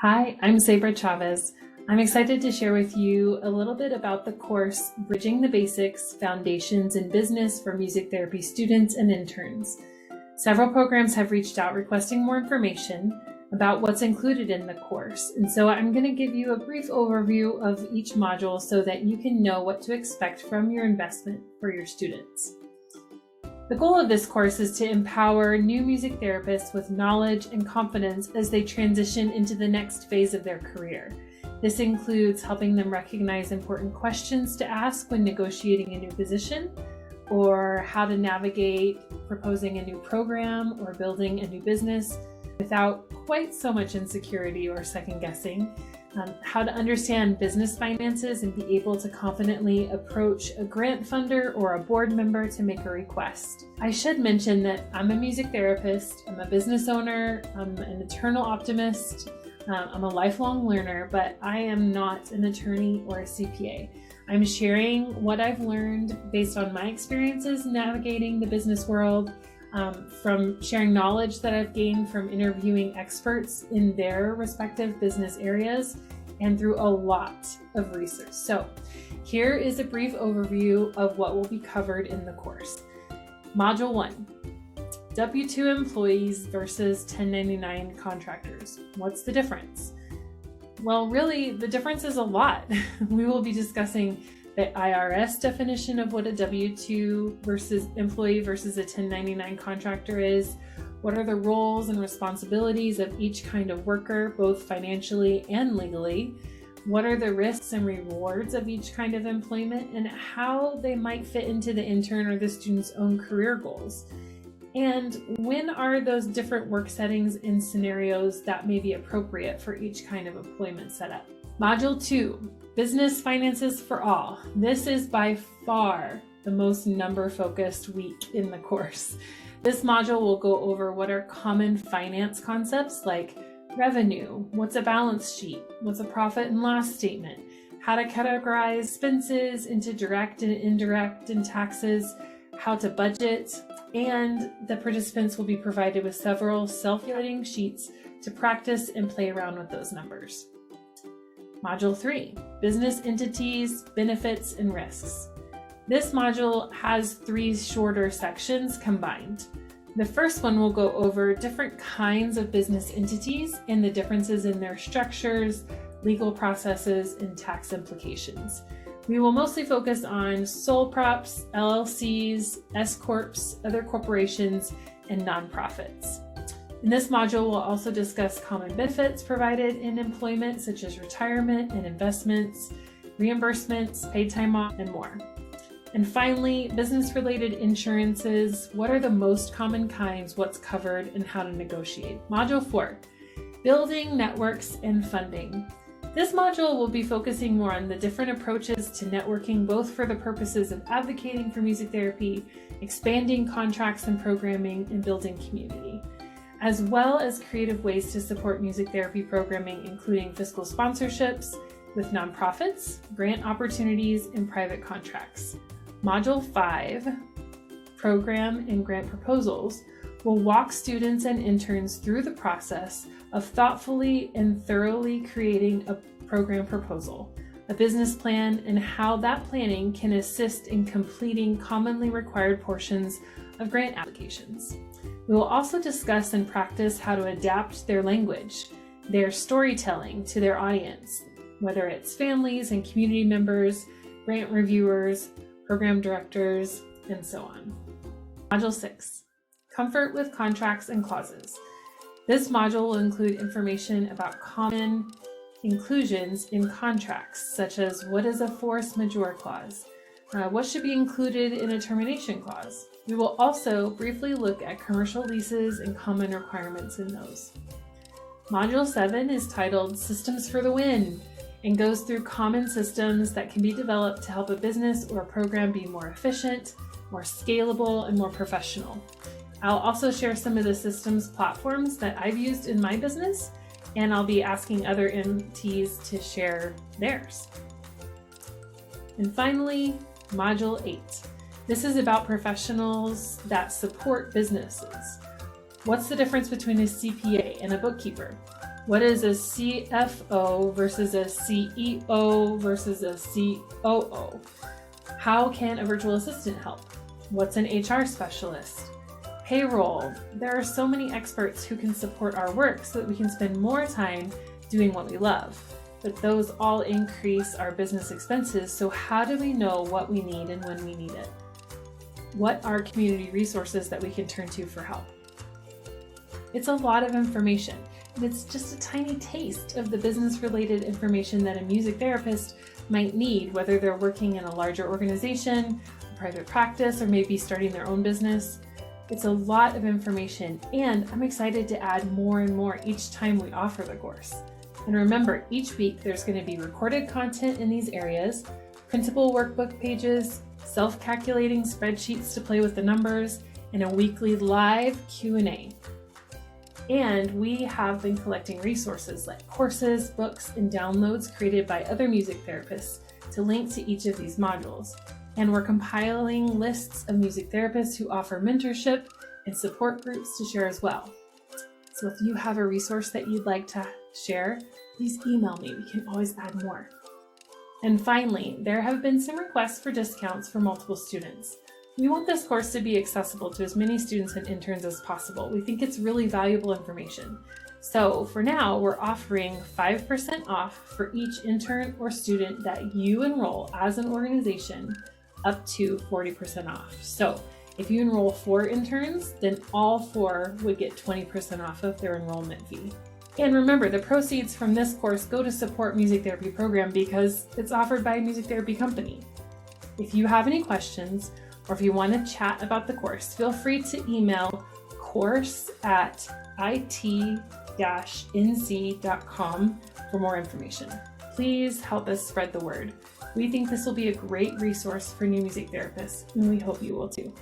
Hi, I'm Sabra Chavez. I'm excited to share with you a little bit about the course Bridging the Basics, Foundations in Business for Music Therapy Students and Interns. Several programs have reached out requesting more information about what's included in the course, and so I'm going to give you a brief overview of each module so that you can know what to expect from your investment for your students. The goal of this course is to empower new music therapists with knowledge and confidence as they transition into the next phase of their career. This includes helping them recognize important questions to ask when negotiating a new position, or how to navigate proposing a new program or building a new business without quite so much insecurity or second guessing. How to understand business finances and be able to confidently approach a grant funder or a board member to make a request. I should mention that I'm a music therapist, I'm a business owner, I'm an eternal optimist, I'm a lifelong learner, but I am not an attorney or a CPA. I'm sharing what I've learned based on my experiences navigating the business world, from sharing knowledge that I've gained from interviewing experts in their respective business areas, and through a lot of research. So here is a brief overview of what will be covered in the course. Module 1, W-2 employees versus 1099 contractors. What's the difference? Well, really, the difference is a lot. We will be discussing the IRS definition of what a W-2 versus employee versus a 1099 contractor is. What are the roles and responsibilities of each kind of worker, both financially and legally? What are the risks and rewards of each kind of employment, and how they might fit into the intern or the student's own career goals? And when are those different work settings and scenarios that may be appropriate for each kind of employment setup? Module 2, Business Finances for All. This is by far the most number-focused week in the course. This module will go over what are common finance concepts like revenue, what's a balance sheet, what's a profit and loss statement, how to categorize expenses into direct and indirect and taxes, how to budget, and the participants will be provided with several self-writing sheets to practice and play around with those numbers. Module 3, Business Entities, Benefits, and Risks. This module has 3 shorter sections combined. The first one will go over different kinds of business entities and the differences in their structures, legal processes, and tax implications. We will mostly focus on sole props, LLCs, S-corps, other corporations, and nonprofits. In this module, we'll also discuss common benefits provided in employment, such as retirement and investments, reimbursements, paid time off, and more. And finally, business-related insurances. What are the most common kinds, what's covered, and how to negotiate? Module 4, Building Networks and Funding. This module will be focusing more on the different approaches to networking, both for the purposes of advocating for music therapy, expanding contracts and programming, and building community, as well as creative ways to support music therapy programming, including fiscal sponsorships with nonprofits, grant opportunities, and private contracts. Module 5, Program and Grant Proposals, will walk students and interns through the process of thoughtfully and thoroughly creating a program proposal, a business plan, and how that planning can assist in completing commonly required portions of grant applications. We will also discuss and practice how to adapt their language, their storytelling to their audience, whether it's families and community members, grant reviewers, program directors, and so on. Module 6, Comfort with Contracts and Clauses. This module will include information about common inclusions in contracts, such as what is a force majeure clause, what should be included in a termination clause. We will also briefly look at commercial leases and common requirements in those. Module 7 is titled Systems for the Win, and goes through common systems that can be developed to help a business or a program be more efficient, more scalable, and more professional. I'll also share some of the systems platforms that I've used in my business, and I'll be asking other MTs to share theirs. And finally, Module 8. This is about professionals that support businesses. What's the difference between a CPA and a bookkeeper? What is a CFO versus a CEO versus a COO? How can a virtual assistant help? What's an HR specialist? Payroll. There are so many experts who can support our work so that we can spend more time doing what we love. But those all increase our business expenses, so how do we know what we need and when we need it? What are community resources that we can turn to for help? It's a lot of information, and it's just a tiny taste of the business-related information that a music therapist might need, whether they're working in a larger organization, a private practice, or maybe starting their own business. It's a lot of information, and I'm excited to add more and more each time we offer the course. And remember, each week there's going to be recorded content in these areas, printable workbook pages, self-calculating spreadsheets to play with the numbers, and a weekly live Q&A. And we have been collecting resources like courses, books, and downloads created by other music therapists to link to each of these modules. And we're compiling lists of music therapists who offer mentorship and support groups to share as well. So if you have a resource that you'd like to share, please email me. We can always add more. And finally, there have been some requests for discounts for multiple students. We want this course to be accessible to as many students and interns as possible. We think it's really valuable information. So for now, we're offering 5% off for each intern or student that you enroll as an organization, up to 40% off. So if you enroll 4 interns, then all 4 would get 20% off of their enrollment fee. And remember, the proceeds from this course go to support music therapy program because it's offered by a music therapy company. If you have any questions, or if you want to chat about the course, feel free to email course@it-nc.com for more information. Please help us spread the word. We think this will be a great resource for new music therapists, and we hope you will too.